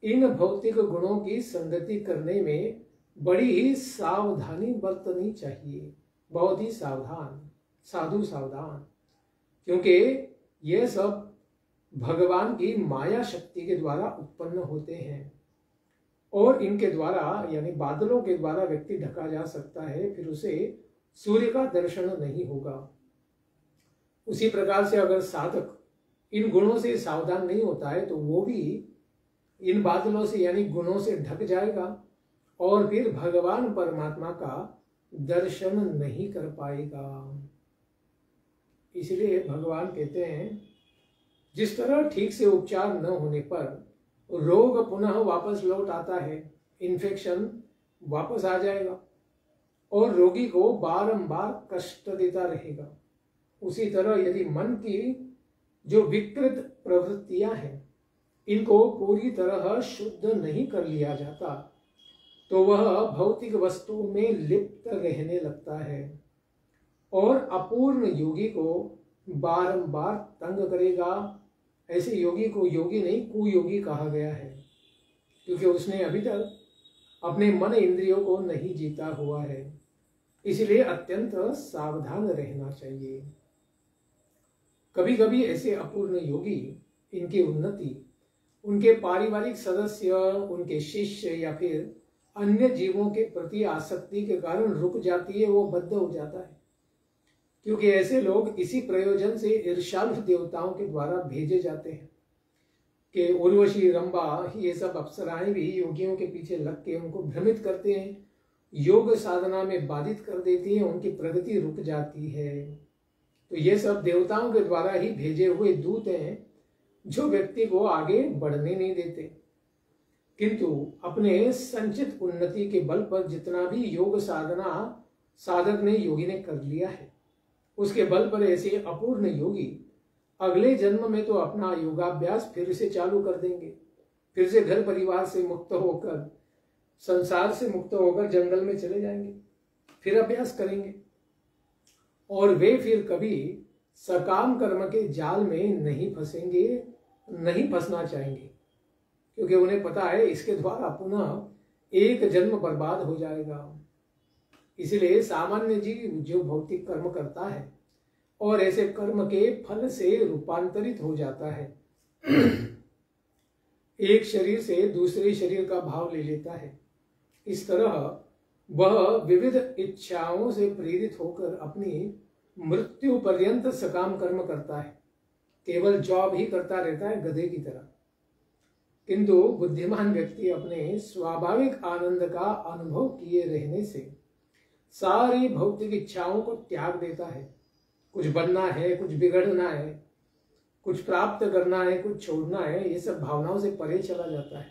इन भौतिक गुणों की संगति करने में बड़ी ही सावधानी बरतनी चाहिए। बहुत ही सावधान, साधु सावधान, क्योंकि यह सब भगवान की माया शक्ति के द्वारा उत्पन्न होते हैं और इनके द्वारा, यानी बादलों के द्वारा व्यक्ति ढका जा सकता है, फिर उसे सूर्य का दर्शन नहीं होगा। उसी प्रकार से अगर साधक इन गुणों से सावधान नहीं होता है तो वो भी इन बादलों से यानी गुणों से ढक जाएगा और फिर भगवान परमात्मा का दर्शन नहीं कर पाएगा। इसलिए भगवान कहते हैं जिस तरह ठीक से उपचार न होने पर रोग पुनः वापस लौट आता है, इन्फेक्शन वापस आ जाएगा और रोगी को बारंबार कष्ट देता रहेगा, उसी तरह यदि मन की जो विकृत प्रवृत्तियां हैं इनको पूरी तरह शुद्ध नहीं कर लिया जाता तो वह भौतिक वस्तुओं में लिप्त रहने लगता है और अपूर्ण योगी को बारंबार तंग करेगा। ऐसे योगी को योगी नहीं कुयोगी कहा गया है, क्योंकि उसने अभी तक अपने मन इंद्रियों को नहीं जीता हुआ है। इसलिए अत्यंत सावधान रहना चाहिए। कभी कभी ऐसे अपूर्ण योगी इनकी उन्नति उनके पारिवारिक सदस्य, उनके शिष्य या फिर अन्य जीवों के प्रति आसक्ति के कारण रुक जाती है, वो बद्ध हो जाता है, क्योंकि ऐसे लोग इसी प्रयोजन से ईर्ष्यालु देवताओं के द्वारा भेजे जाते हैं कि उर्वशी, रंभा, ये सब अप्सराएं भी योगियों के पीछे लग के उनको भ्रमित करते हैं, योग साधना में बाधित कर देती है, उनकी प्रगति रुक जाती है। तो ये सब देवताओं के द्वारा ही भेजे हुए दूत हैं जो व्यक्ति को आगे बढ़ने नहीं देते। किंतु अपने संचित उन्नति के बल पर जितना भी योग साधना साधक ने योगी ने कर लिया है, उसके बल पर ऐसे अपूर्ण योगी अगले जन्म में तो अपना योगाभ्यास फिर से चालू कर देंगे, फिर से घर परिवार से मुक्त होकर, संसार से मुक्त होकर जंगल में चले जाएंगे, फिर अभ्यास करेंगे और वे फिर कभी सकाम कर्म के जाल में नहीं फंसेंगे, नहीं फंसना चाहेंगे, क्योंकि उन्हें पता है इसके द्वारा पुनः एक जन्म बर्बाद हो जाएगा। इसलिए सामान्य जीव जो भौतिक कर्म करता है और ऐसे कर्म के फल से रूपांतरित हो जाता है, एक शरीर से दूसरे शरीर का भाव ले लेता है, इस तरह वह विविध इच्छाओं से प्रेरित होकर अपनी मृत्यु पर्यंत सकाम कर्म करता है, केवल जॉब ही करता रहता है गधे की तरह। किंतु बुद्धिमान व्यक्ति अपने स्वाभाविक आनंद का अनुभव किए रहने से सारी भौतिक इच्छाओं को त्याग देता है। कुछ बनना है, कुछ बिगड़ना है, कुछ प्राप्त करना है, कुछ छोड़ना है, ये सब भावनाओं से परे चला जाता है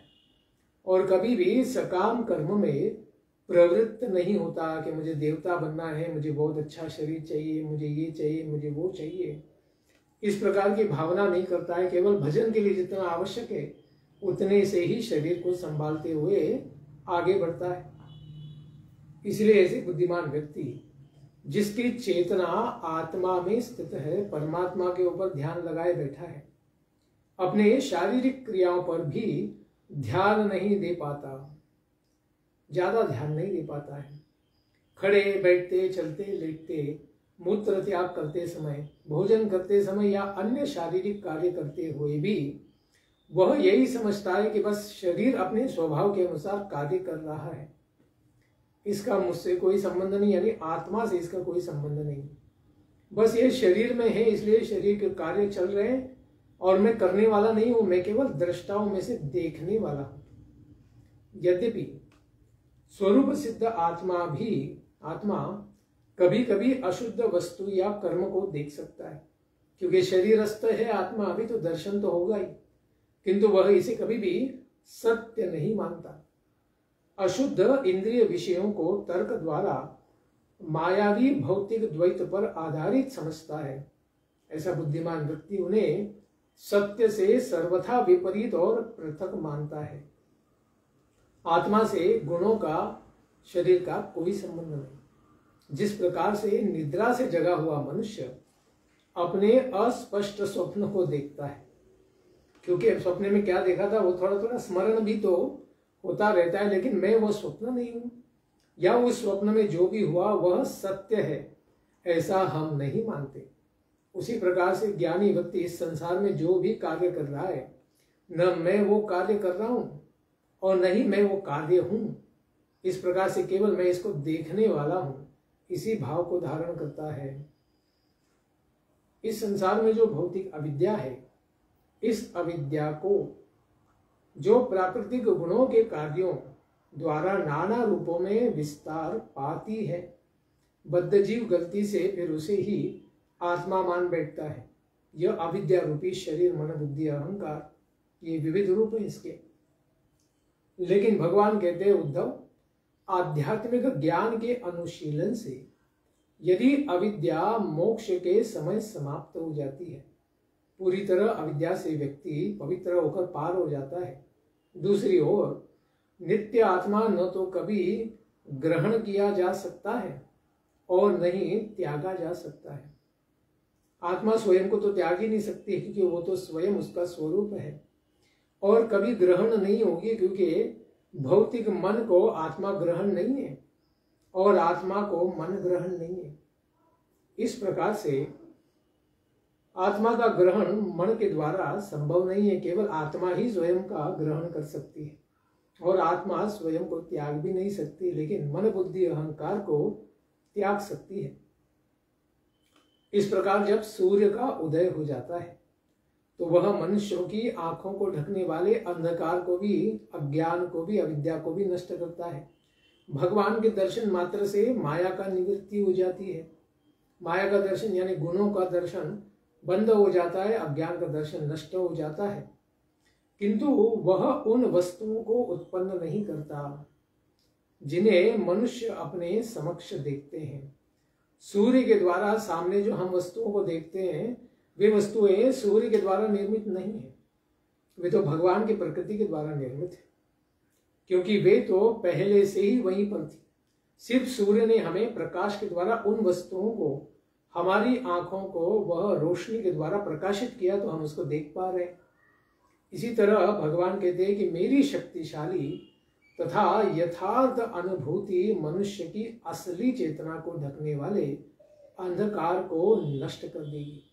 और कभी भी सकाम कर्म में प्रवृत्त नहीं होता कि मुझे देवता बनना है, मुझे बहुत अच्छा शरीर चाहिए, मुझे ये चाहिए, मुझे वो चाहिए। इस प्रकार की भावना नहीं करता है। केवल भजन के लिए जितना आवश्यक है उतने से ही शरीर को संभालते हुए आगे बढ़ता है। इसलिए ऐसे बुद्धिमान व्यक्ति जिसकी चेतना आत्मा में स्थित है, परमात्मा के ऊपर ध्यान लगाए बैठा है, अपने शारीरिक क्रियाओं पर भी ध्यान नहीं दे पाता, ज्यादा ध्यान नहीं दे पाता है। खड़े बैठते, चलते लेटते, मूत्र त्याग करते समय, भोजन करते समय या अन्य शारीरिक कार्य करते हुए भी वह यही समझता है कि बस शरीर अपने स्वभाव के अनुसार कार्य कर रहा है, इसका मुझसे कोई संबंध नहीं, यानी आत्मा से इसका कोई संबंध नहीं। बस ये शरीर में है इसलिए शरीर के कार्य चल रहे हैं और मैं करने वाला नहीं हूं, मैं केवल दृष्टाओं में से देखने वाला हूं। यद्यपि स्वरूप सिद्ध आत्मा कभी कभी अशुद्ध वस्तु या कर्म को देख सकता है, क्योंकि शरीरस्थ है आत्मा, अभी तो दर्शन तो होगा ही, किंतु वह इसे कभी भी सत्य नहीं मानता। अशुद्ध इंद्रिय विषयों को तर्क द्वारा मायावी भौतिक द्वैत पर आधारित समझता है। ऐसा बुद्धिमान व्यक्ति उन्हें सत्य से सर्वथा विपरीत और पृथक मानता है। आत्मा से गुणों का, शरीर का कोई संबंध नहीं। जिस प्रकार से निद्रा से जगा हुआ मनुष्य अपने अस्पष्ट स्वप्न को देखता है, क्योंकि स्वप्न में क्या देखा था वो थोड़ा थोड़ा स्मरण भी तो होता रहता है, लेकिन मैं वो स्वप्न नहीं हूं या उस स्वप्न में जो भी हुआ वह सत्य है, ऐसा हम नहीं मानते। उसी प्रकार से ज्ञानी व्यक्ति इस संसार में जो भी कार्य कर रहा है, न मैं वो कार्य कर रहा हूं और न ही मैं वो कार्य हूं, इस प्रकार से केवल मैं इसको देखने वाला हूं, इसी भाव को धारण करता है। इस संसार में जो भौतिक अविद्या है, इस अविद्या को जो प्राकृतिक गुणों के कार्यों द्वारा नाना रूपों में विस्तार पाती है, बद्ध जीव गलती से फिर उसे ही आत्मा मान बैठता है यह अविद्या रूपी शरीर, मन, बुद्धि, अहंकार, ये विविध रूप है इसके। लेकिन भगवान कहते हैं उद्धव, आध्यात्मिक ज्ञान के अनुशीलन से यदि अविद्या मोक्ष के समय समाप्त हो जाती है, पूरी तरह अविद्या से व्यक्ति पवित्र होकर पार हो जाता है। दूसरी ओर नित्य आत्मा न तो कभी ग्रहण किया जा सकता है और नहीं त्यागा जा सकता है। आत्मा स्वयं को तो त्याग ही नहीं सकती, क्योंकि वो तो स्वयं उसका स्वरूप है। और कभी ग्रहण नहीं होगी, क्योंकि भौतिक मन को आत्मा ग्रहण नहीं है और आत्मा को मन ग्रहण नहीं है। इस प्रकार से आत्मा का ग्रहण मन के द्वारा संभव नहीं है, केवल आत्मा ही स्वयं का ग्रहण कर सकती है और आत्मा स्वयं को त्याग भी नहीं सकती, लेकिन मन, बुद्धि, अहंकार को त्याग सकती है। इस प्रकार जब सूर्य का उदय हो जाता है तो वह मनुष्यों की आंखों को ढकने वाले अंधकार को भी, अज्ञान को भी, अविद्या को भी नष्ट करता है। भगवान के दर्शन मात्र से माया का निवृत्ति हो जाती है। माया का दर्शन यानी गुणों का दर्शन बंद हो जाता है, अज्ञान का दर्शन नष्ट हो जाता है। किंतु वह उन वस्तुओं को उत्पन्न नहीं करता जिन्हें मनुष्य अपने समक्ष देखते हैं। सूर्य के द्वारा सामने जो हम वस्तुओं को देखते हैं, वे वस्तुएं सूर्य के द्वारा निर्मित नहीं है, वे तो भगवान की प्रकृति के द्वारा निर्मित है, क्योंकि वे तो पहले से ही वहीं पर थी। सिर्फ सूर्य ने हमें प्रकाश के द्वारा उन वस्तुओं को, हमारी आंखों को वह रोशनी के द्वारा प्रकाशित किया तो हम उसको देख पा रहे हैं। इसी तरह भगवान कहते हैं कि मेरी शक्तिशाली तथा यथार्थ अनुभूति मनुष्य की असली चेतना को ढकने वाले अंधकार को नष्ट कर देगी।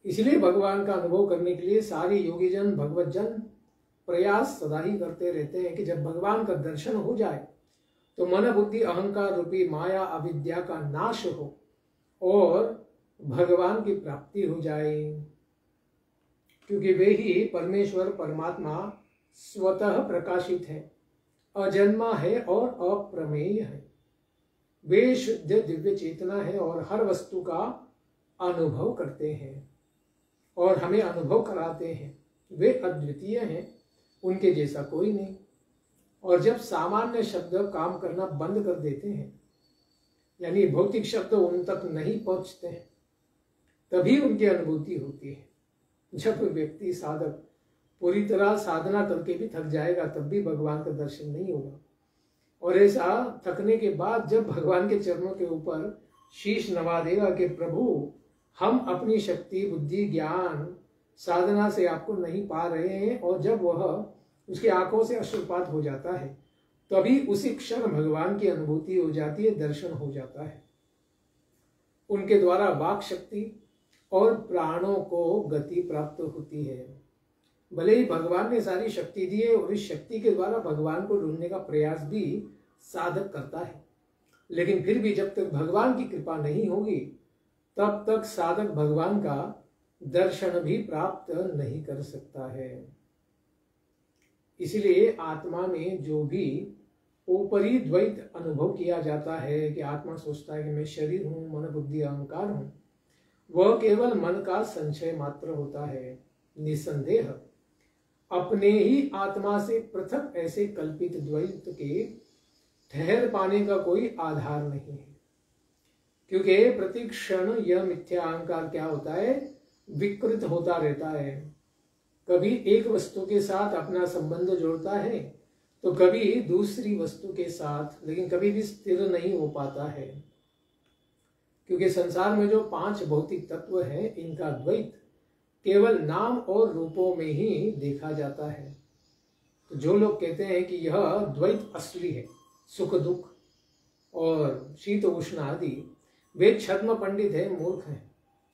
इसलिए भगवान का अनुभव करने के लिए सारे योगीजन, भगवत जन प्रयास सदा ही करते रहते हैं कि जब भगवान का दर्शन हो जाए तो मन, बुद्धि, अहंकार रूपी माया, अविद्या का नाश हो और भगवान की प्राप्ति हो जाए, क्योंकि वे ही परमेश्वर परमात्मा स्वतः प्रकाशित है, अजन्मा है और अप्रमेय है। वे शुद्ध दिव्य चेतना है और हर वस्तु का अनुभव करते हैं और हमें अनुभव कराते हैं। वे अद्वितीय हैं, उनके जैसा कोई नहीं। और जब सामान्य शब्द काम करना बंद कर देते हैं, यानी भौतिक शब्द उन तक नहीं पहुंचते हैं, तभी उनकी अनुभूति होती है। जब व्यक्ति साधक पूरी तरह साधना करके भी थक जाएगा, तब भी भगवान का दर्शन नहीं होगा। और ऐसा थकने के बाद जब भगवान के चरणों के ऊपर शीश नवा देगा कि प्रभु, हम अपनी शक्ति, बुद्धि, ज्ञान, साधना से आपको नहीं पा रहे हैं, और जब वह उसकी आंखों से अश्रुपात हो जाता है, तभी उसी क्षण भगवान की अनुभूति हो जाती है, दर्शन हो जाता है। उनके द्वारा वाक शक्ति और प्राणों को गति प्राप्त होती है। भले ही भगवान ने सारी शक्ति दी है और इस शक्ति के द्वारा भगवान को ढूंढने का प्रयास भी साधक करता है, लेकिन फिर भी जब तक भगवान की कृपा नहीं होगी तब तक साधक भगवान का दर्शन भी प्राप्त नहीं कर सकता है। इसलिए आत्मा में जो भी ऊपरी द्वैत अनुभव किया जाता है कि आत्मा सोचता है कि मैं शरीर हूं, मन, बुद्धि, अहंकार हूं, वह केवल मन का संशय मात्र होता है। निसंदेह अपने ही आत्मा से पृथक ऐसे कल्पित द्वैत के ठहर पाने का कोई आधार नहीं है, क्योंकि प्रति क्षण यह मिथ्या अहंकार क्या होता है, विकृत होता रहता है। कभी एक वस्तु के साथ अपना संबंध जोड़ता है तो कभी दूसरी वस्तु के साथ, लेकिन कभी भी स्थिर नहीं हो पाता है, क्योंकि संसार में जो 5 भौतिक तत्व हैं, इनका द्वैत केवल नाम और रूपों में ही देखा जाता है। तो जो लोग कहते हैं कि यह द्वैत असली है, सुख दुख और शीत उष्ण आदि, वे छद्म पंडित है, मूर्ख हैं,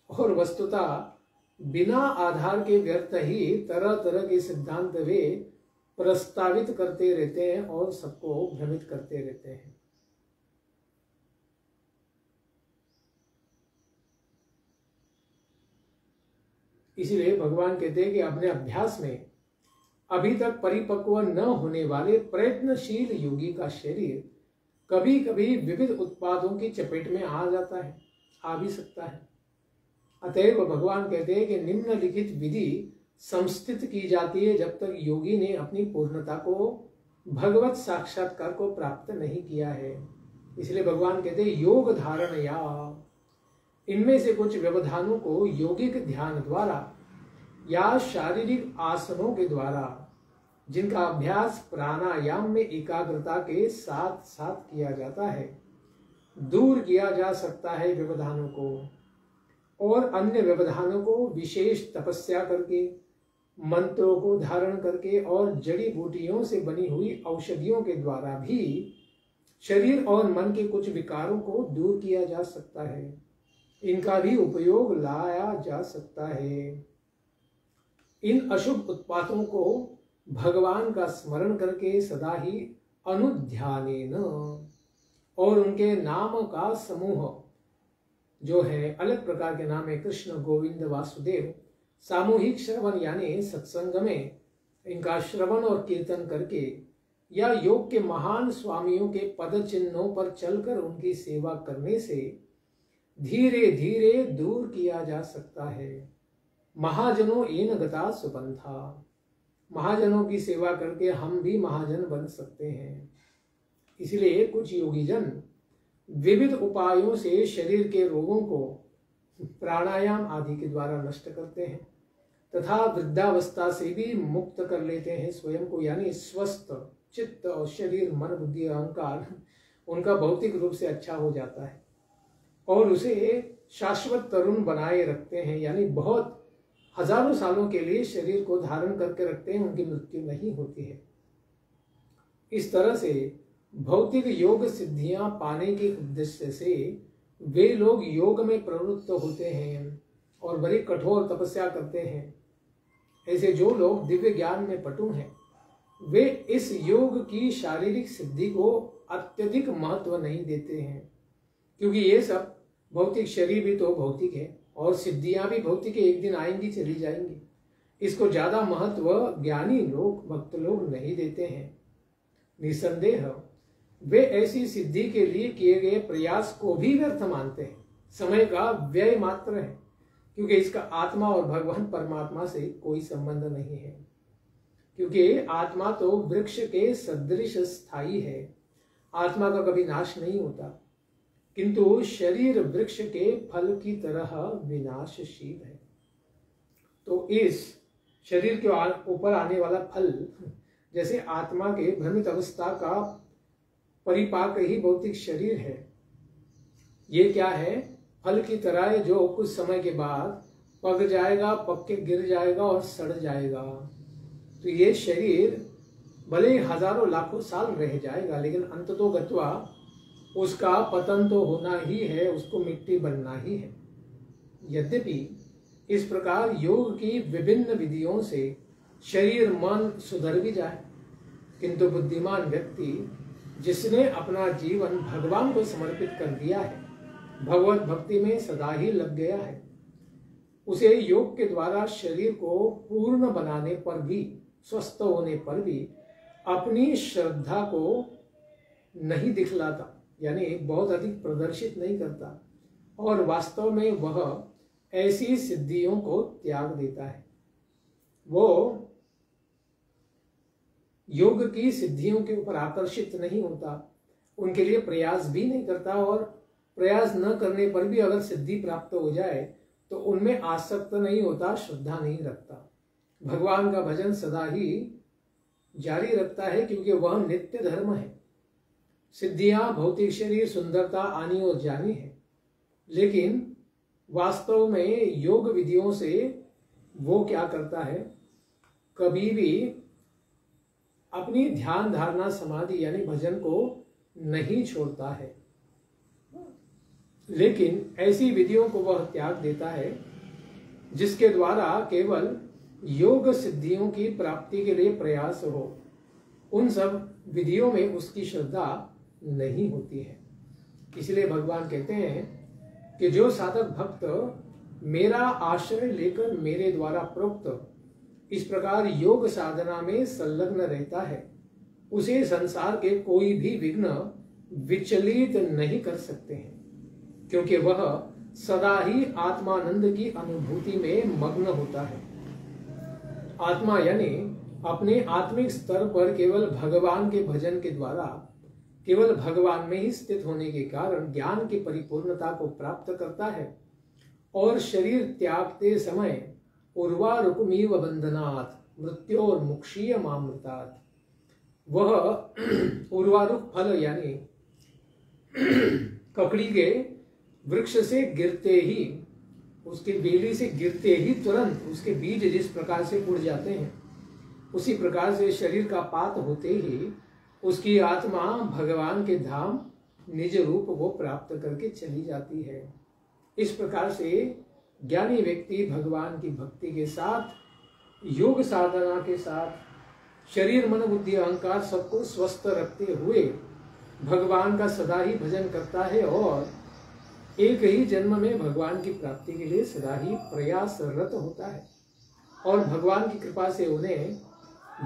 और वस्तुतः बिना आधार के व्यर्थ ही तरह तरह के सिद्धांत वे प्रस्तावित करते रहते हैं और सबको भ्रमित करते रहते हैं। इसलिए भगवान कहते हैं कि अपने अभ्यास में अभी तक परिपक्व न होने वाले प्रयत्नशील योगी का शरीर कभी कभी विविध उत्पादों की चपेट में आ जाता है, आ भी सकता है। अतएव भगवान कहते हैं कि निम्नलिखित विधि संस्थित की जाती है जब तक योगी ने अपनी पूर्णता को, भगवत साक्षात्कार को प्राप्त नहीं किया है। इसलिए भगवान कहते हैं योग धारण या, इनमें से कुछ व्यवधानों को यौगिक ध्यान द्वारा या शारीरिक आसनों के द्वारा, जिनका अभ्यास प्राणायाम में एकाग्रता के साथ साथ किया जाता है, दूर किया जा सकता है व्यवधानों को। और अन्य व्यवधानों को विशेष तपस्या करके, मंत्रों को धारण करके और जड़ी बूटियों से बनी हुई औषधियों के द्वारा भी शरीर और मन के कुछ विकारों को दूर किया जा सकता है। इनका भी उपयोग लाया जा सकता है। इन अशुभ उत्पातों को भगवान का स्मरण करके सदा ही अनुध्यानेन, और उनके नाम का समूह जो है, अलग प्रकार के नाम है, कृष्ण गोविंद वासुदेव, सामूहिक श्रवण यानी सत्संग में इनका श्रवण और कीर्तन करके, या योग के महान स्वामियों के पद चिन्हों पर चलकर उनकी सेवा करने से धीरे धीरे दूर किया जा सकता है। महाजनों एन गता सुबंधा, महाजनों की सेवा करके हम भी महाजन बन सकते हैं। इसलिए कुछ योगी जन विविध उपायों से शरीर के रोगों को प्राणायाम आदि के द्वारा नष्ट करते हैं तथा वृद्धावस्था से भी मुक्त कर लेते हैं स्वयं को, यानी स्वस्थ चित्त और शरीर, मन, बुद्धि, अहंकार उनका भौतिक रूप से अच्छा हो जाता है और उसे शाश्वत तरुण बनाए रखते हैं, यानी बहुत हजारों सालों के लिए शरीर को धारण करके रखते हैं, उनकी मृत्यु नहीं होती है। इस तरह से भौतिक योग सिद्धियां पाने के उद्देश्य से वे लोग योग में प्रवृत्त होते हैं और बड़ी कठोर तपस्या करते हैं। ऐसे जो लोग दिव्य ज्ञान में पटु हैं, वे इस योग की शारीरिक सिद्धि को अत्यधिक महत्व नहीं देते हैं, क्योंकि ये सब भौतिक शरीर भी तो भौतिक है और सिद्धियां भी भौतिक है, एक दिन आएंगी चली जाएंगी। इसको ज्यादा महत्व ज्ञानी लोग, भक्त लोग नहीं देते हैं। निसंदेह वे ऐसी सिद्धि के लिए किए गए प्रयास को भी व्यर्थ मानते हैं, समय का व्यय मात्र है, क्योंकि इसका आत्मा और भगवान परमात्मा से कोई संबंध नहीं है। क्योंकि आत्मा तो वृक्ष के सदृश स्थायी है, आत्मा का कभी नाश नहीं होता, किंतु शरीर वृक्ष के फल की तरह विनाशशील है। तो इस शरीर के ऊपर आने वाला फल, जैसे आत्मा के भ्रमित अवस्था का परिपाक ही भौतिक शरीर है, ये क्या है, फल की तरह है जो कुछ समय के बाद पक जाएगा, पक के गिर जाएगा और सड़ जाएगा। तो ये शरीर भले हजारों लाखों साल रह जाएगा, लेकिन अंततो गत्वा उसका पतन तो होना ही है, उसको मिट्टी बनना ही है। यद्यपि इस प्रकार योग की विभिन्न विधियों से शरीर मन सुधर भी जाए, किंतु बुद्धिमान व्यक्ति जिसने अपना जीवन भगवान को समर्पित कर दिया है, भगवत भक्ति में सदा ही लग गया है, उसे योग के द्वारा शरीर को पूर्ण बनाने पर भी, स्वस्थ होने पर भी अपनी श्रद्धा को नहीं दिखलाता, यानी बहुत अधिक प्रदर्शित नहीं करता, और वास्तव में वह ऐसी सिद्धियों को त्याग देता है। वो योग की सिद्धियों के ऊपर आकर्षित नहीं होता, उनके लिए प्रयास भी नहीं करता, और प्रयास न करने पर भी अगर सिद्धि प्राप्त हो जाए तो उनमें आसक्त नहीं होता, श्रद्धा नहीं रखता, भगवान का भजन सदा ही जारी रखता है, क्योंकि वह नित्य धर्म है। सिद्धियां, भौतिक शरीर, सुंदरता आनी और जानी है, लेकिन वास्तव में योग विधियों से वो क्या करता है, कभी भी अपनी ध्यान धारणा समाधि यानी भजन को नहीं छोड़ता है, लेकिन ऐसी विधियों को वह त्याग देता है जिसके द्वारा केवल योग सिद्धियों की प्राप्ति के लिए प्रयास हो। उन सब विधियों में उसकी श्रद्धा नहीं होती है। इसलिए भगवान कहते हैं कि जो साधक भक्त मेरा आश्रय लेकर मेरे द्वारा प्रोक्त इस प्रकार योग साधना में संलग्न रहता है, उसे संसार के कोई भी विघ्न विचलित नहीं कर सकते हैं, क्योंकि वह सदा ही आत्मानंद की अनुभूति में मग्न होता है। आत्मा यानी अपने आत्मिक स्तर पर केवल भगवान के भजन के द्वारा, केवल भगवान में ही स्थित होने के कारण ज्ञान की परिपूर्णता को प्राप्त करता है और शरीर त्यागते समय उर्वारुकमीव बंधनात् मृत्योर्मुक्षीय मामृतात्, वह उर्वारुक फल यानी ककड़ी के वृक्ष से गिरते ही, उसके बेली से गिरते ही तुरंत उसके बीज जिस प्रकार से उड़ जाते हैं, उसी प्रकार से शरीर का पात होते ही उसकी आत्मा भगवान के धाम निज रूप को प्राप्त करके चली जाती है। इस प्रकार से ज्ञानी व्यक्ति भगवान की भक्ति के साथ, योग साधना के साथ शरीर मन बुद्धि अहंकार सबको स्वस्थ रखते हुए भगवान का सदा ही भजन करता है और एक ही जन्म में भगवान की प्राप्ति के लिए सदा ही प्रयासरत होता है और भगवान की कृपा से उन्हें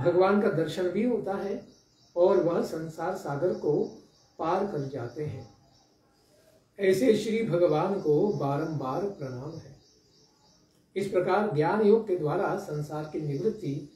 भगवान का दर्शन भी होता है और वह संसार सागर को पार कर जाते हैं। ऐसे श्री भगवान को बारंबार प्रणाम है। इस प्रकार ज्ञान योग के द्वारा संसार की निवृत्ति